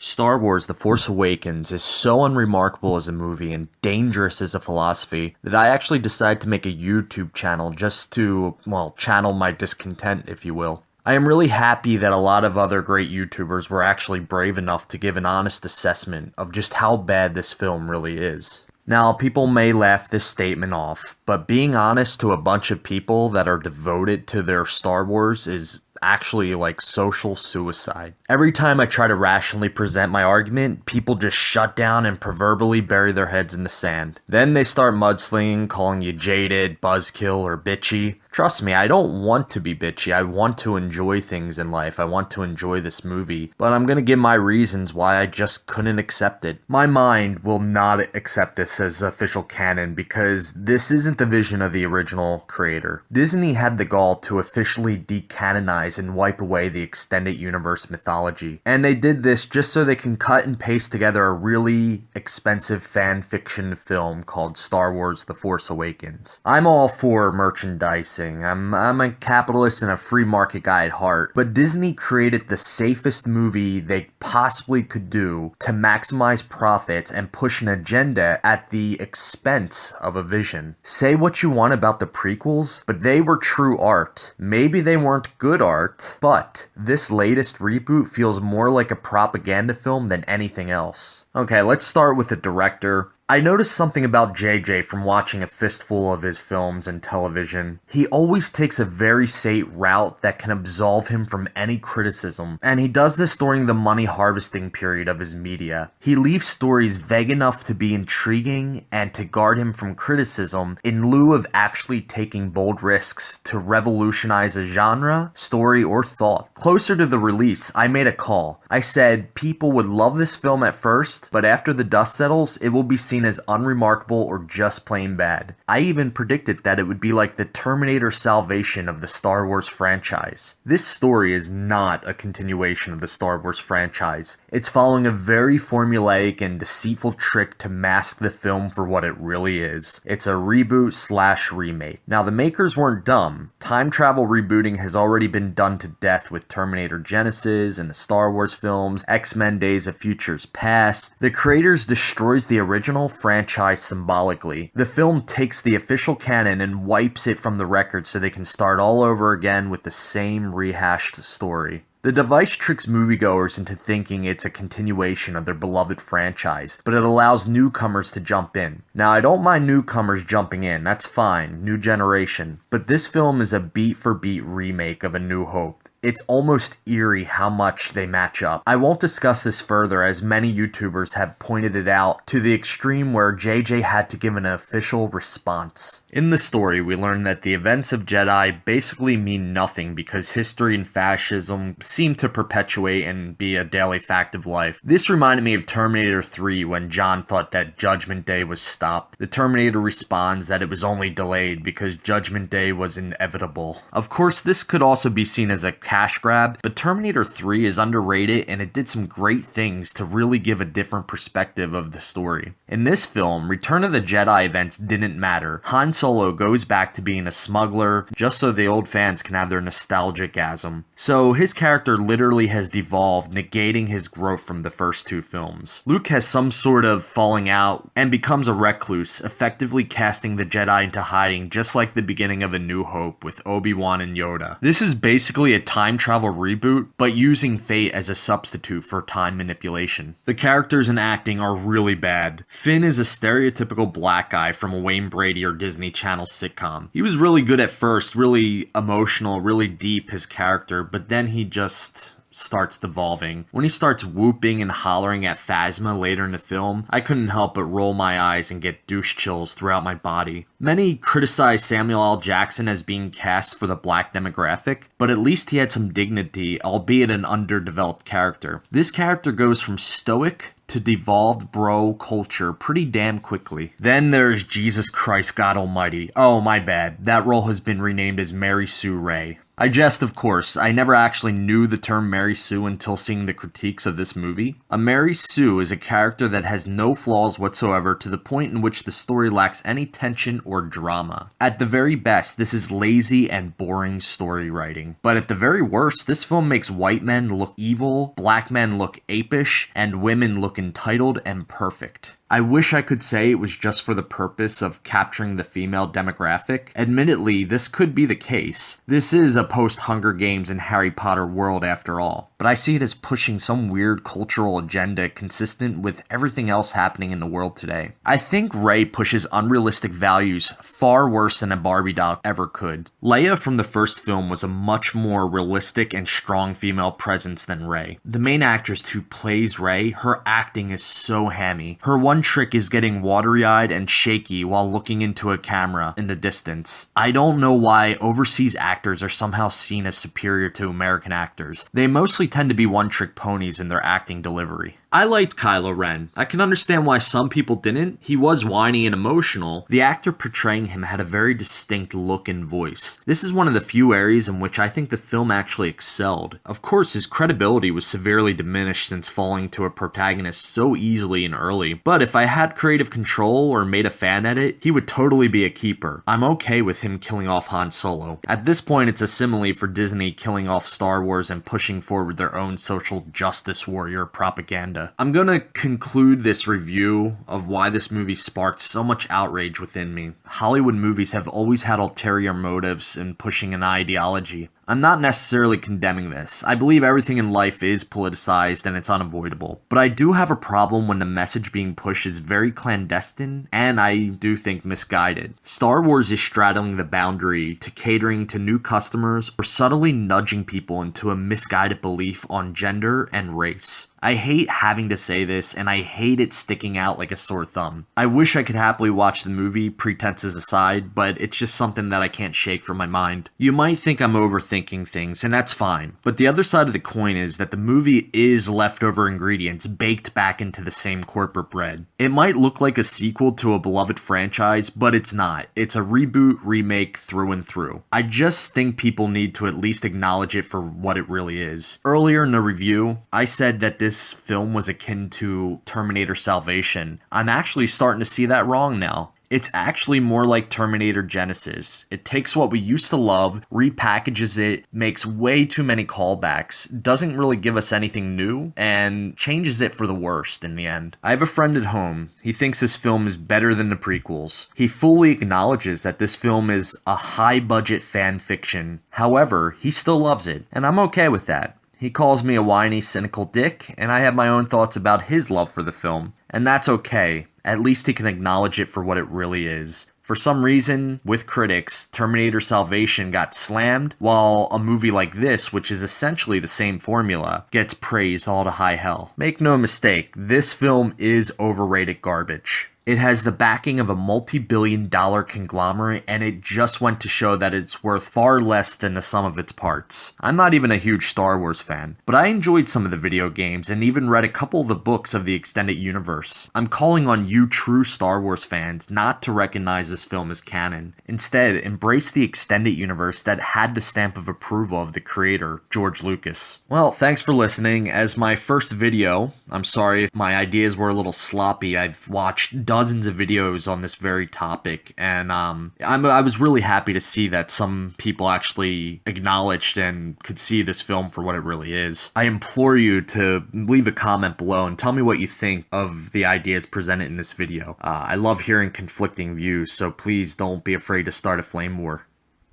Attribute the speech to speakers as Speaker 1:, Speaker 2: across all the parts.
Speaker 1: Star Wars The Force Awakens is so unremarkable as a movie and dangerous as a philosophy that I actually decided to make a YouTube channel just to, well, channel my discontent, if you will. I am really happy that a lot of other great YouTubers were actually brave enough to give an honest assessment of just how bad this film really is. Now, people may laugh this statement off, but being honest to a bunch of people that are devoted to their Star Wars is actually like social suicide. Every time I try to rationally present my argument, people just shut down and proverbially bury their heads in the sand. Then they start mudslinging, calling you jaded, buzzkill, or bitchy. Trust me, I don't want to be bitchy. I want to enjoy things in life. I want to enjoy this movie. But I'm gonna give my reasons why I just couldn't accept it. My mind will not accept this as official canon because this isn't the vision of the original creator. Disney had the gall to officially decanonize and wipe away the extended universe mythology. And they did this just so they can cut and paste together a really expensive fan fiction film called Star Wars The Force Awakens. I'm all for merchandising. I'm a capitalist and a free market guy at heart, but Disney created the safest movie they possibly could do to maximize profits and push an agenda at the expense of a vision. Say what you want about the prequels, but they were true art. Maybe they weren't good art, but this latest reboot feels more like a propaganda film than anything else. Okay, let's start with the director. I noticed something about JJ from watching a fistful of his films and television. He always takes a very safe route that can absolve him from any criticism, and he does this during the money harvesting period of his media. He leaves stories vague enough to be intriguing and to guard him from criticism in lieu of actually taking bold risks to revolutionize a genre, story, or thought. Closer to the release, I made a call. I said people would love this film at first, but after the dust settles, it will be seen as unremarkable or just plain bad. I even predicted that it would be like the Terminator Salvation of the Star Wars franchise. This story is not a continuation of the Star Wars franchise. It's following a very formulaic and deceitful trick to mask the film for what it really is. It's a reboot/remake. Now, the makers weren't dumb. Time travel rebooting has already been done to death with Terminator Genesis and the Star Wars films, X-Men Days of Futures Past. The creators destroys the original franchise symbolically. The film takes the official canon and wipes it from the record so they can start all over again with the same rehashed story. The device tricks moviegoers into thinking it's a continuation of their beloved franchise, but it allows newcomers to jump in. Now, I don't mind newcomers jumping in, that's fine, new generation, but this film is a beat-for-beat remake of A New Hope. It's almost eerie how much they match up. I won't discuss this further as many YouTubers have pointed it out to the extreme where JJ had to give an official response. In the story, we learn that the events of Jedi basically mean nothing because history and fascism seem to perpetuate and be a daily fact of life. This reminded me of Terminator 3 when John thought that Judgment Day was stopped. The Terminator responds that it was only delayed because Judgment Day was inevitable. Of course, this could also be seen as a cash grab, but Terminator 3 is underrated and it did some great things to really give a different perspective of the story. In this film, Return of the Jedi events didn't matter. Han Solo goes back to being a smuggler just so the old fans can have their nostalgic-asm. So his character literally has devolved, negating his growth from the first two films. Luke has some sort of falling out and becomes a recluse, effectively casting the Jedi into hiding just like the beginning of A New Hope with Obi-Wan and Yoda. This is basically a time travel reboot, but using fate as a substitute for time manipulation. The characters and acting are really bad. Finn is a stereotypical black guy from a Wayne Brady or Disney Channel sitcom. He was really good at first, really emotional, really deep, his character, but then he just starts devolving. When he starts whooping and hollering at Phasma later in the film, I couldn't help but roll my eyes and get douche chills throughout my body. Many criticize Samuel L. Jackson as being cast for the black demographic, but at least he had some dignity, albeit an underdeveloped character. This character goes from stoic to devolved bro culture pretty damn quickly. Then there's Jesus Christ God Almighty. Oh, my bad. That role has been renamed as Mary Sue Ray. I jest, of course. I never actually knew the term Mary Sue until seeing the critiques of this movie. A Mary Sue is a character that has no flaws whatsoever to the point in which the story lacks any tension or drama. At the very best, this is lazy and boring story writing. But at the very worst, this film makes white men look evil, black men look apish, and women look entitled and perfect. I wish I could say it was just for the purpose of capturing the female demographic. Admittedly, this could be the case. This is a post-Hunger Games and Harry Potter world after all. But I see it as pushing some weird cultural agenda consistent with everything else happening in the world today. I think Rey pushes unrealistic values far worse than a Barbie doll ever could. Leia from the first film was a much more realistic and strong female presence than Rey. The main actress who plays Rey, her acting is so hammy. Her one trick is getting watery-eyed and shaky while looking into a camera in the distance. I don't know why overseas actors are somehow seen as superior to American actors. They mostly tend to be one-trick ponies in their acting delivery. I liked Kylo Ren. I can understand why some people didn't. He was whiny and emotional. The actor portraying him had a very distinct look and voice. This is one of the few areas in which I think the film actually excelled. Of course, his credibility was severely diminished since falling to a protagonist so easily and early, but if I had creative control or made a fan edit, he would totally be a keeper. I'm okay with him killing off Han Solo. At this point, it's a simile for Disney killing off Star Wars and pushing forward their own social justice warrior propaganda. I'm gonna conclude this review of why this movie sparked so much outrage within me. Hollywood movies have always had ulterior motives in pushing an ideology. I'm not necessarily condemning this. I believe everything in life is politicized and it's unavoidable. But I do have a problem when the message being pushed is very clandestine and I do think misguided. Star Wars is straddling the boundary to catering to new customers or subtly nudging people into a misguided belief on gender and race. I hate having to say this, and I hate it sticking out like a sore thumb. I wish I could happily watch the movie, pretenses aside, but it's just something that I can't shake from my mind. You might think I'm overthinking things, and that's fine. But the other side of the coin is that the movie is leftover ingredients baked back into the same corporate bread. It might look like a sequel to a beloved franchise, but it's not. It's a reboot, remake through and through. I just think people need to at least acknowledge it for what it really is. Earlier in the review, I said that this film was akin to Terminator Salvation. I'm actually starting to see that wrong now. It's actually more like Terminator Genesis. It takes what we used to love, repackages it, makes way too many callbacks, doesn't really give us anything new, and changes it for the worst in the end. I have a friend at home. He thinks this film is better than the prequels. He fully acknowledges that this film is a high-budget fan fiction. However, he still loves it, and I'm okay with that. He calls me a whiny, cynical dick, and I have my own thoughts about his love for the film, and that's okay. At least he can acknowledge it for what it really is. For some reason, with critics, Terminator Salvation got slammed, while a movie like this, which is essentially the same formula, gets praised all to high hell. Make no mistake, this film is overrated garbage. It has the backing of a multi-billion-dollar conglomerate, and it just went to show that it's worth far less than the sum of its parts. I'm not even a huge Star Wars fan, but I enjoyed some of the video games and even read a couple of the books of the extended universe. I'm calling on you true Star Wars fans not to recognize this film as canon. Instead, embrace the extended universe that had the stamp of approval of the creator, George Lucas. Well, thanks for listening. As my first video, I'm sorry if my ideas were a little sloppy. I've watched dozens of videos on this very topic, and I was really happy to see that some people actually acknowledged and could see this film for what it really is. I implore you to leave a comment below and tell me what you think of the ideas presented in this video. I love hearing conflicting views, so please don't be afraid to start a flame war.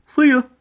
Speaker 1: See ya!